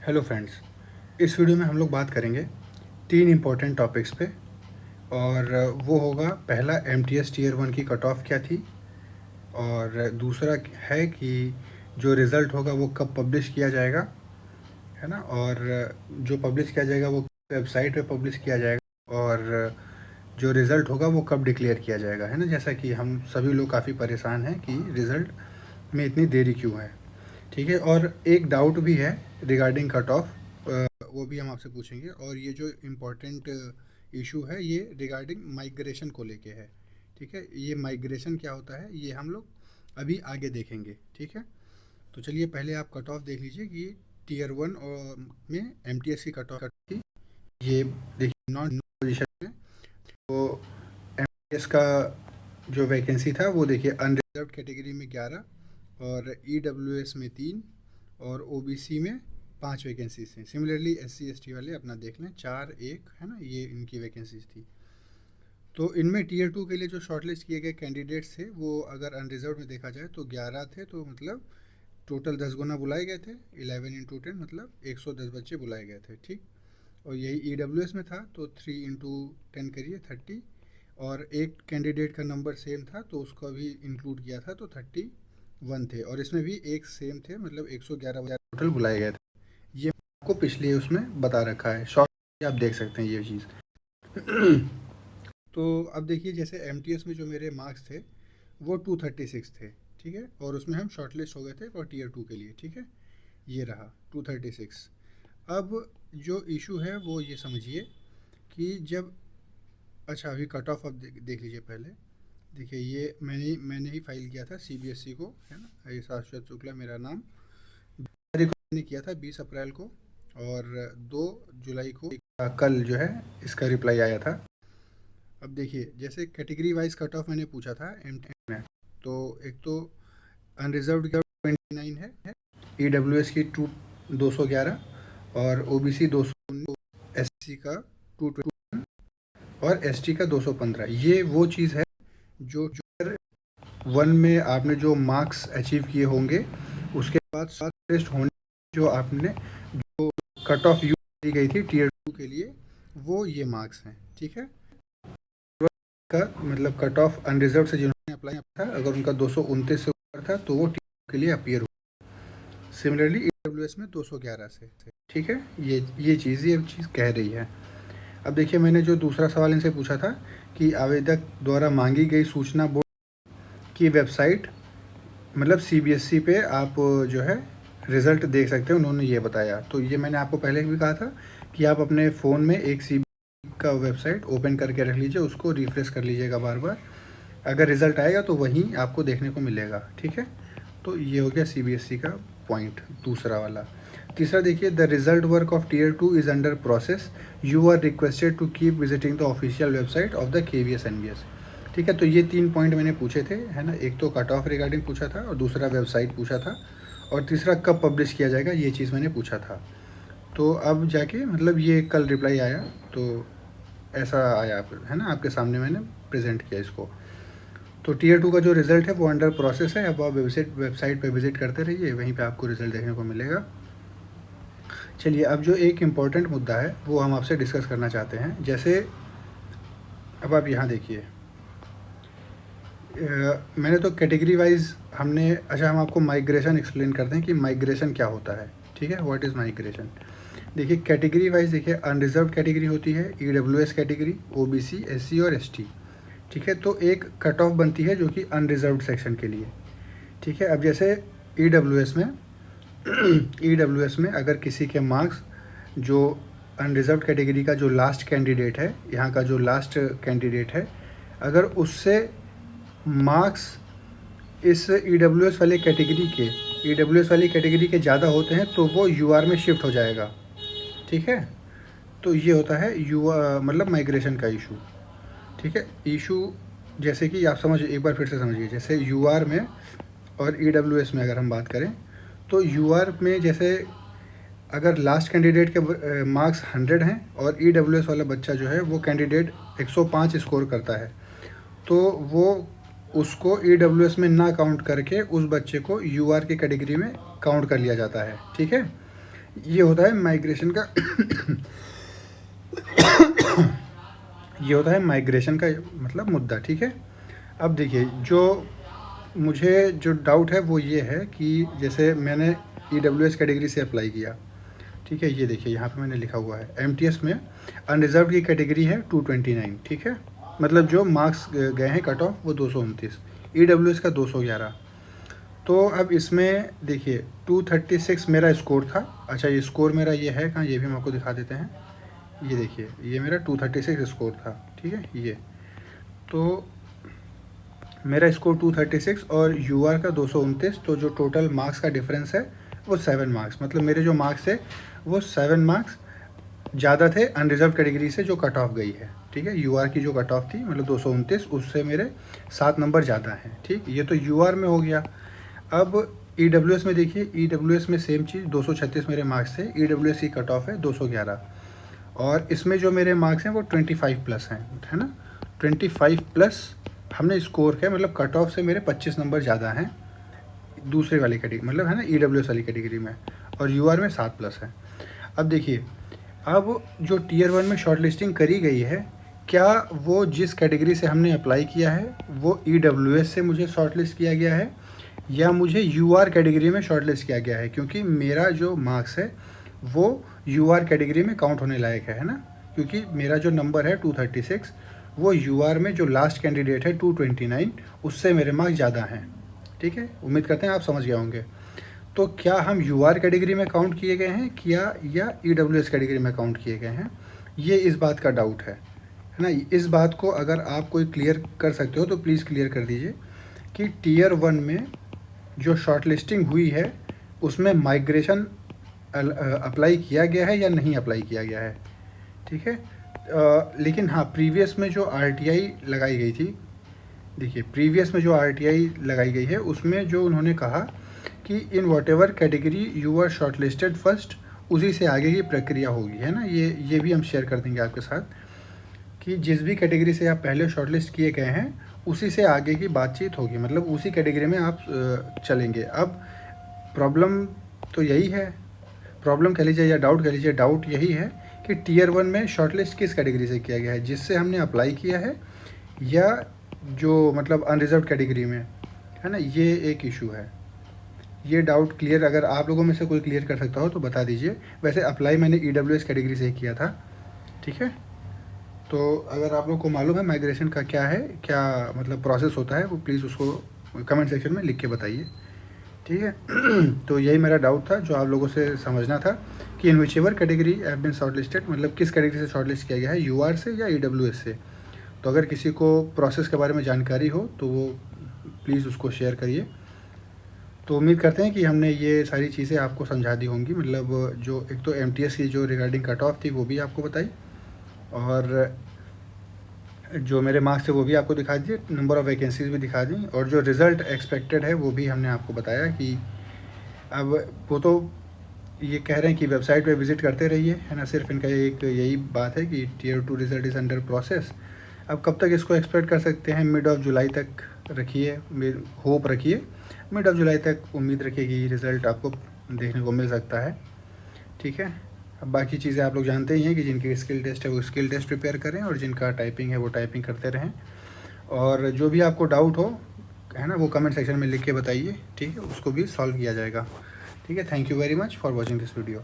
Hello friends, इस video में हम लोग बात करेंगे 3 इम्पॉर्टेंट टॉपिक्स पे। और वो होगा, पहला एमटीएस टीयर 1 की कट ऑफ क्या थी, और दूसरा है कि जो रिज़ल्ट होगा वो कब पब्लिश किया जाएगा, है ना। और जो पब्लिश किया जाएगा वो वेबसाइट पे पब्लिश किया जाएगा, और जो रिज़ल्ट होगा वो कब डिक्लेयर किया जाएगा, है ना। जैसा कि हम सभी लोग काफ़ी परेशान हैं कि रिज़ल्ट में इतनी देरी क्यों है, ठीक है। और एक डाउट भी है रिगार्डिंग कट ऑफ, वो भी हम आपसे पूछेंगे। और ये जो इम्पोर्टेंट इशू है ये रिगार्डिंग माइग्रेशन को लेके है, ठीक है। ये माइग्रेशन क्या होता है ये हम लोग अभी आगे देखेंगे, ठीक है। तो चलिए पहले आप कट ऑफ देख लीजिए कि टीयर 1 और में एमटीएस की कट ऑफ थी। ये देखिए नॉन पोजीशन में, तो एमटीएस का जो वैकेंसी था वो देखिए अनरिजर्व कैटेगरी में 11, और ईडब्ल्यूएस में 3, और ओबीसी में 5 वैकेंसीज थी। सिमिलरली एससी एसटी वाले अपना देख लें 4 1, है ना, ये इनकी वैकेंसीज थी। तो इनमें टीयर 2 के लिए जो शॉर्टलिस्ट किए गए कैंडिडेट्स थे वो अगर अनरिजर्व में देखा जाए तो 11 थे, तो मतलब टोटल 10 गुना बुलाए गए थे। 11 इंटू 10 मतलब 110 बच्चे बुलाए गए थे, ठीक। और यही ईडब्ल्यूएस में था तो 3 इंटू 10 करिए 30, और एक कैंडिडेट का नंबर सेम था तो उसको भी इंक्लूड किया था तो 31 थे, और इसमें भी एक सेम थे, मतलब 111 बच्चे टोटल बुलाए गए थे। ये आपको पिछले उसमें बता रखा है, शॉर्ट आप देख सकते हैं ये चीज़। तो अब देखिए जैसे एमटीएस में जो मेरे मार्क्स थे वो 236 थे, ठीक है। और उसमें हम शॉर्टलिस्ट हो गए थे और टीयर 2 के लिए, ठीक है। ये रहा 236। अब जो इशू है वो ये समझिए कि जब, अच्छा अभी कट ऑफ अब देख लीजिए पहले। देखिए ये मैंने ही फाइल किया था सीबीएसई को, है ना। ये शाश्वत शुक्ला मेरा नाम, तारीख को मैंने किया था 20 अप्रैल को, और 2 जुलाई को कल जो है इसका रिप्लाई आया था। अब देखिए जैसे कैटेगरी वाइज कट ऑफ मैंने पूछा था एम में, तो एक तो अनरिजर्व्ड का 29 है, ईडब्ल्यूएस की 211, और ओबीसी 219, एससी का 220 और एसटी का 215। ये वो चीज़ है जो 1 में आपने जो मार्क्स अचीव किए होंगे उसके बाद शॉर्ट लिस्ट होने जो आपने जो कट ऑफ यूज की गई थी टीयर 2 के लिए, वो ये मार्क्स हैं, ठीक है। का मतलब कट ऑफ अनरिजर्व से जिन्होंने अप्लाई था अगर उनका 229 से ऊपर था तो वो टीयर के लिए अपीयर हुआ। सिमिलरली ईडब्ल्यूएस में 211 से, ठीक है। ये चीज़ कह रही है। अब देखिए मैंने जो दूसरा सवाल इनसे पूछा था कि आवेदक द्वारा मांगी गई सूचना बोर्ड की वेबसाइट, मतलब सीबीएसई पे आप जो है रिज़ल्ट देख सकते हैं, उन्होंने ये बताया। तो ये मैंने आपको पहले भी कहा था कि आप अपने फ़ोन में एक सीबीएसई का वेबसाइट ओपन करके रख लीजिए, उसको रिफ्रेश कर लीजिएगा बार बार। अगर रिज़ल्ट आएगा तो वहीं आपको देखने को मिलेगा, ठीक है। तो ये हो गया सीबीएसई का पॉइंट दूसरा वाला। तीसरा देखिए, the result work of tier 2 is under process, you are requested to keep visiting the official website of the KVS NBS, ठीक है। तो ये 3 पॉइंट मैंने पूछे थे, है ना। एक तो कट ऑफ रिगार्डिंग पूछा था, और दूसरा वेबसाइट पूछा था, और तीसरा कब पब्लिश किया जाएगा ये चीज़ मैंने पूछा था। तो अब जाके मतलब ये कल रिप्लाई आया, तो ऐसा आया, है ना, आपके सामने मैंने प्रेजेंट किया इसको। तो टीयर 2 का जो रिज़ल्ट है वो अंडर प्रोसेस है। अब आप वेबसाइट पे विज़िट करते रहिए, वहीं पे आपको रिज़ल्ट देखने को मिलेगा। चलिए अब जो एक इम्पॉर्टेंट मुद्दा है वो हम आपसे डिस्कस करना चाहते हैं। जैसे अब आप यहाँ देखिए, मैंने तो कैटेगरी वाइज हमने, अच्छा हम आपको माइग्रेशन एक्सप्लेन करते हैं कि माइग्रेशन क्या होता है, ठीक है। What is migration. देखिए कैटेगरी वाइज देखिए, अनरिजर्व कैटेगरी होती है, ईडब्ल्यूएस कैटेगरी, ओबीसी, एससी और एसटी, ठीक है। तो एक कट ऑफ बनती है जो कि अनरिजर्व्ड सेक्शन के लिए, ठीक है। अब जैसे ईडब्ल्यूएस में ईडब्ल्यूएस में अगर किसी के मार्क्स जो अनरिजर्व्ड कैटेगरी का जो लास्ट कैंडिडेट है, यहाँ का जो लास्ट कैंडिडेट है, अगर उससे मार्क्स इस ईडब्ल्यूएस वाली कैटेगरी के ज़्यादा होते हैं तो वो यूआर में शिफ्ट हो जाएगा, ठीक है। तो ये होता है मतलब माइग्रेशन का इशू, ठीक है। इशू जैसे कि आप समझ, एक बार फिर से समझिए, जैसे यूआर में और ईडब्ल्यूएस में अगर हम बात करें तो यूआर में जैसे अगर लास्ट कैंडिडेट के मार्क्स 100 हैं और ईडब्ल्यूएस वाला बच्चा जो है वो कैंडिडेट 105 स्कोर करता है, तो वो उसको ईडब्ल्यूएस में ना काउंट करके उस बच्चे को यूआर की कैटेगरी में काउंट कर लिया जाता है, ठीक है। ये होता है माइग्रेशन का ये होता है माइग्रेशन का मतलब मुद्दा, ठीक है। अब देखिए, मुझे जो डाउट है वो ये है कि जैसे मैंने EWS कैटेगरी से अप्लाई किया, ठीक है। ये देखिए यहाँ पे मैंने लिखा हुआ है MTS में अनरिजर्व की कैटेगरी है 229, ठीक है। मतलब जो मार्क्स गए हैं कट ऑफ वो 229, EWS का 211। तो अब इसमें देखिए 236 मेरा स्कोर था। अच्छा, ये स्कोर मेरा ये है कहाँ, ये भी हम आपको दिखा देते हैं। ये देखिए, ये मेरा 236 स्कोर था, ठीक है। ये तो मेरा स्कोर 236 और UR का 229, तो जो टोटल मार्क्स का डिफरेंस है वो 7 मार्क्स, मतलब मेरे जो मार्क्स थे वो 7 मार्क्स ज़्यादा थे अनरिजर्व कैटेगरी से जो कट ऑफ गई है, ठीक है। UR की जो कट ऑफ थी मतलब 229, उससे मेरे 7 नंबर ज़्यादा हैं, ठीक। ये तो UR में हो गया। अब EWS में देखिए, EWS में सेम चीज़, 236 मेरे मार्क्स थे, EWS की कट ऑफ है 211, और इसमें जो मेरे मार्क्स हैं वो 25 प्लस हैं, है ना। 25 प्लस हमने स्कोर किया, मतलब कट ऑफ से मेरे 25 नंबर ज़्यादा हैं दूसरे वाली कैटेगरी, मतलब है ना EWS वाली कैटेगरी में, और UR में 7 प्लस है। अब देखिए, अब जो Tier 1 में शॉर्ट लिस्टिंग करी गई है, क्या वो जिस कैटेगरी से हमने अप्लाई किया है वो EWS से मुझे शॉर्ट लिस्ट किया गया है या मुझे UR कैटेगरी में शॉर्ट लिस्ट किया गया है, क्योंकि मेरा जो मार्क्स है वो UR कैटेगरी में काउंट होने लायक है ना। क्योंकि मेरा जो नंबर है 236, वो UR में जो लास्ट कैंडिडेट है 229, उससे मेरे मार्क्स ज़्यादा हैं, ठीक है। उम्मीद करते हैं आप समझ गए होंगे। तो क्या हम UR कैटेगरी में काउंट किए गए हैं क्या, या EWS कैटेगरी में काउंट किए गए हैं, ये इस बात का डाउट है ना। इस बात को अगर आप कोई क्लियर कर सकते हो तो प्लीज़ क्लियर कर दीजिए कि Tier 1 में जो शॉर्ट लिस्टिंग हुई है उसमें माइग्रेशन अप्लाई किया गया है या नहीं अप्लाई किया गया है, ठीक है। लेकिन हाँ, प्रीवियस में जो RTI लगाई गई थी, देखिए प्रीवियस में जो RTI लगाई गई है उसमें जो उन्होंने कहा कि in whatever category you are shortlisted first, उसी से आगे की प्रक्रिया होगी, है ना। ये भी हम शेयर कर देंगे आपके साथ कि जिस भी कैटेगरी से आप पहले शॉर्ट लिस्ट किए गए हैं उसी से आगे की बातचीत होगी, मतलब उसी कैटेगरी में आप चलेंगे। अब प्रॉब्लम तो यही है, प्रॉब्लम कह लीजिए या डाउट कह लीजिए, डाउट यही है कि Tier 1 में शॉर्टलिस्ट किस कैटेगरी से किया गया है, जिससे हमने अप्लाई किया है या जो मतलब अनरिजर्व कैटेगरी में, है ना। ये एक इशू है। ये डाउट क्लियर अगर आप लोगों में से कोई क्लियर कर सकता हो तो बता दीजिए। वैसे अप्लाई मैंने EWS कैटेगरी से ही किया था, ठीक है। तो अगर आप लोग को मालूम है माइग्रेशन का क्या है, क्या मतलब प्रोसेस होता है, वो प्लीज़ उसको कमेंट सेक्शन में लिख के बताइए, ठीक है। तो यही मेरा डाउट था जो आप लोगों से समझना था कि in which ever category have been short listed, मतलब किस कैटेगरी से शॉर्ट लिस्ट किया गया है, UR से या EWS से। तो अगर किसी को प्रोसेस के बारे में जानकारी हो तो वो प्लीज़ उसको शेयर करिए। तो उम्मीद करते हैं कि हमने ये सारी चीज़ें आपको समझा दी होंगी, मतलब जो एक तो MTS की जो रिगार्डिंग कट ऑफ थी वो भी आपको बताई, और जो मेरे मार्क्स थे वो भी आपको दिखा दिए, नंबर ऑफ़ वैकेंसीज़ भी दिखा दी, और जो रिज़ल्ट एक्सपेक्टेड है वो भी हमने आपको बताया कि अब वो तो ये कह रहे हैं कि वेबसाइट पे विज़िट करते रहिए, है ना। सिर्फ इनका एक यही बात है कि Tier 2 result is under process. अब कब तक इसको एक्सपेक्ट कर सकते हैं, मिड ऑफ जुलाई तक रखिए, होप रखिए, मिड ऑफ जुलाई तक उम्मीद रखिए कि रिज़ल्ट आपको देखने को मिल सकता है, ठीक है। अब बाकी चीज़ें आप लोग जानते ही हैं कि जिनकी स्किल टेस्ट है वो स्किल टेस्ट प्रिपेयर करें, और जिनका टाइपिंग है वो टाइपिंग करते रहें, और जो भी आपको डाउट हो, है ना, वो कमेंट सेक्शन में लिख के बताइए, ठीक है। उसको भी सॉल्व किया जाएगा, ठीक है। Thank you very much for watching this video.